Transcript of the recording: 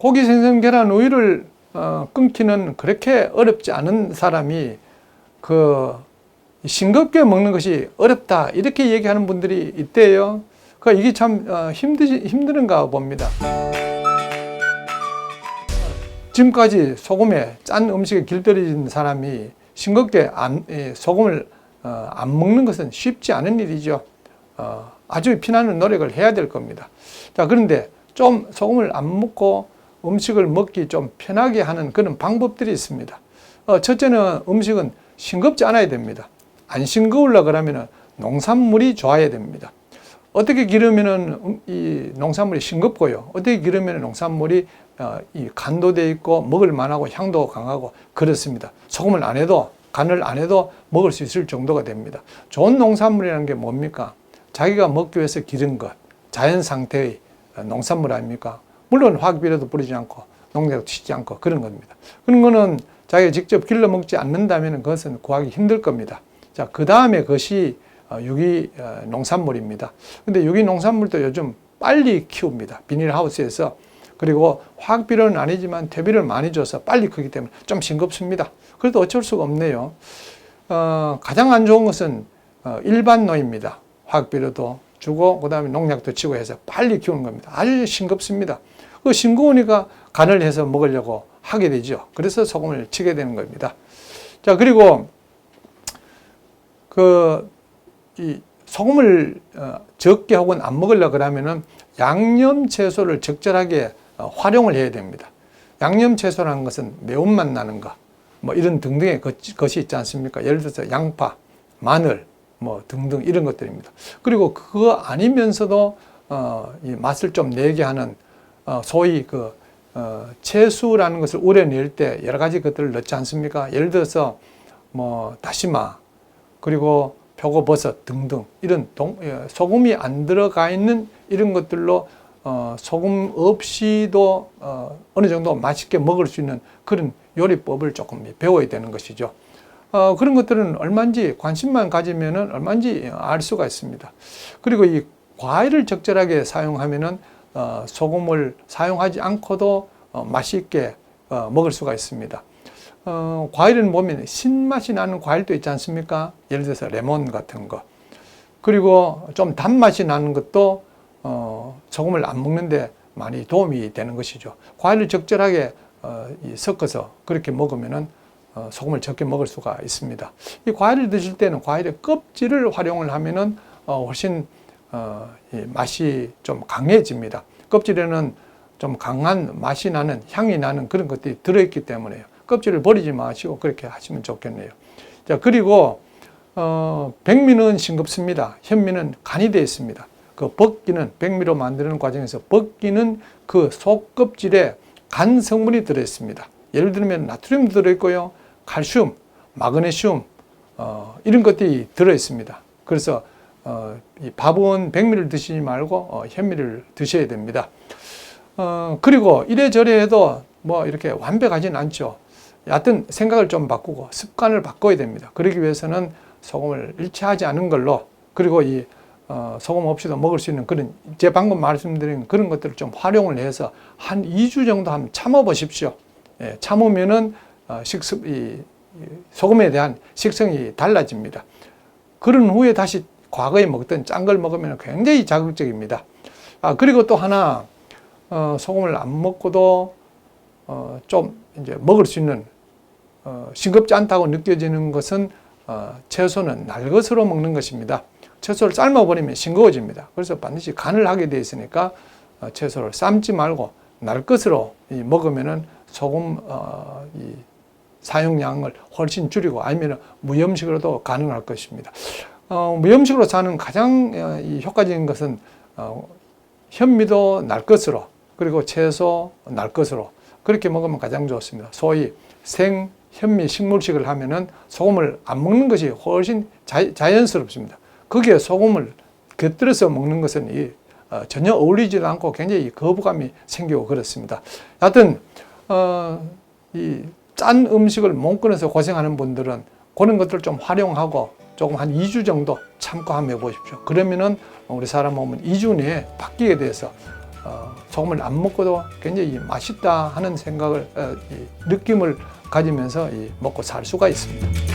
고기, 생선, 계란, 우유를 끊기는 그렇게 어렵지 않은 사람이 그 싱겁게 먹는 것이 어렵다 이렇게 얘기하는 분들이 있대요. 그러니까 이게 참 힘든가 봅니다. 지금까지 소금에 짠 음식에 길들여진 사람이 싱겁게 소금을 안 먹는 것은 쉽지 않은 일이죠. 아주 피나는 노력을 해야 될 겁니다. 자, 그런데 좀 소금을 안 먹고 음식을 먹기 좀 편하게 하는 그런 방법들이 있습니다. 첫째는 음식은 싱겁지 않아야 됩니다. 안 싱거우려 그러면 농산물이 좋아야 됩니다. 어떻게 기르면 이 농산물이 싱겁고요. 어떻게 기르면 농산물이 이 간도 되어 있고 먹을 만하고 향도 강하고 그렇습니다. 소금을 안 해도 간을 안 해도 먹을 수 있을 정도가 됩니다. 좋은 농산물이라는 게 뭡니까? 자기가 먹기 위해서 기른 것, 자연 상태의 농산물 아닙니까? 물론 화학비료도 뿌리지 않고 농약도 치지 않고 그런 겁니다. 그런 거는 자기가 직접 길러 먹지 않는다면 그것은 구하기 힘들 겁니다. 자, 그 다음에 그것이 유기 농산물입니다. 근데 유기 농산물도 요즘 빨리 키웁니다. 비닐하우스에서. 그리고 화학비료는 아니지만 퇴비를 많이 줘서 빨리 크기 때문에 좀 싱겁습니다. 그래도 어쩔 수가 없네요. 가장 안 좋은 것은 일반노입니다. 화학비료도 주고 그다음에 농약도 치고 해서 빨리 키우는 겁니다. 아주 싱겁습니다. 그 싱거우니까 간을 해서 먹으려고 하게 되죠. 그래서 소금을 치게 되는 겁니다. 자, 그리고 이 소금을 적게 혹은 안 먹으려고 그러면은 양념 채소를 적절하게 활용을 해야 됩니다. 양념 채소라는 것은 매운맛 나는 거, 뭐 이런 등등의 것이 있지 않습니까? 예를 들어서 양파, 마늘, 뭐 등등 이런 것들입니다. 그리고 그거 아니면서도 이 맛을 좀 내게 하는 소위 채수라는 것을 우려낼 때 여러 가지 것들을 넣지 않습니까? 예를 들어서 뭐 다시마, 그리고 표고버섯 등등 이런 소금이 안 들어가 있는 이런 것들로 소금 없이도 어느 정도 맛있게 먹을 수 있는 그런 요리법을 조금 배워야 되는 것이죠. 그런 것들은 얼마인지 관심만 가지면은 얼마인지 알 수가 있습니다. 그리고 이 과일을 적절하게 사용하면은 소금을 사용하지 않고도 맛있게 먹을 수가 있습니다. 과일은 보면 신맛이 나는 과일도 있지 않습니까? 예를 들어서 레몬 같은 거. 그리고 좀 단맛이 나는 것도 소금을 안 먹는데 많이 도움이 되는 것이죠. 과일을 적절하게 섞어서 그렇게 먹으면은 소금을 적게 먹을 수가 있습니다. 이 과일을 드실 때는 과일의 껍질을 활용을 하면은 훨씬 이 맛이 좀 강해집니다. 껍질에는 좀 강한 맛이 나는 향이 나는 그런 것들이 들어있기 때문에요. 껍질을 버리지 마시고 그렇게 하시면 좋겠네요. 자, 그리고 백미는 싱겁습니다. 현미는 간이 되어 있습니다. 그 벗기는 백미로 만드는 과정에서 벗기는 그 속껍질에 간 성분이 들어 있습니다. 예를 들면 나트륨도 들어 있고요, 칼슘, 마그네슘 이런 것들이 들어 있습니다. 그래서 이 밥은 백미를 드시지 말고 현미를 드셔야 됩니다. 그리고 이래저래 해도 뭐 이렇게 완벽하진 않죠. 여하튼 생각을 좀 바꾸고 습관을 바꿔야 됩니다. 그러기 위해서는 소금을 일치하지 않은 걸로, 그리고 이 소금 없이도 먹을 수 있는 그런, 제 방금 말씀드린 그런 것들을 좀 활용을 해서 한 2주 정도 한번 참아 보십시오. 예, 참으면은 소금에 대한 식성이 달라집니다. 그런 후에 다시 과거에 먹던 짠 걸 먹으면 굉장히 자극적입니다. 그리고 또 하나, 소금을 안 먹고도 좀 이제 먹을 수 있는 싱겁지 않다고 느껴지는 것은 채소는 날 것으로 먹는 것입니다. 채소를 삶아버리면 싱거워집니다. 그래서 반드시 간을 하게 되어 있으니까 채소를 삶지 말고 날 것으로 먹으면은 소금 이 사용량을 훨씬 줄이고, 아니면 무염식으로도 가능할 것입니다. 무염식으로 사는 가장 효과적인 것은 현미도 날 것으로, 그리고 채소 날 것으로 그렇게 먹으면 가장 좋습니다. 소위 생현미 식물식을 하면은 소금을 안 먹는 것이 훨씬 자연스럽습니다. 거기에 소금을 곁들여서 먹는 것은 전혀 어울리지도 않고 굉장히 거부감이 생기고 그렇습니다. 하여튼 이 짠 음식을 못 끊어서 고생하는 분들은 그런 것들을 좀 활용하고 조금 한 2주 정도 참고 한번 해보십시오. 그러면은 우리 사람 몸은 2주 내에 바뀌게 돼서 소금을 안 먹고도 굉장히 맛있다 하는 생각을 느낌을 가지면서 먹고 살 수가 있습니다.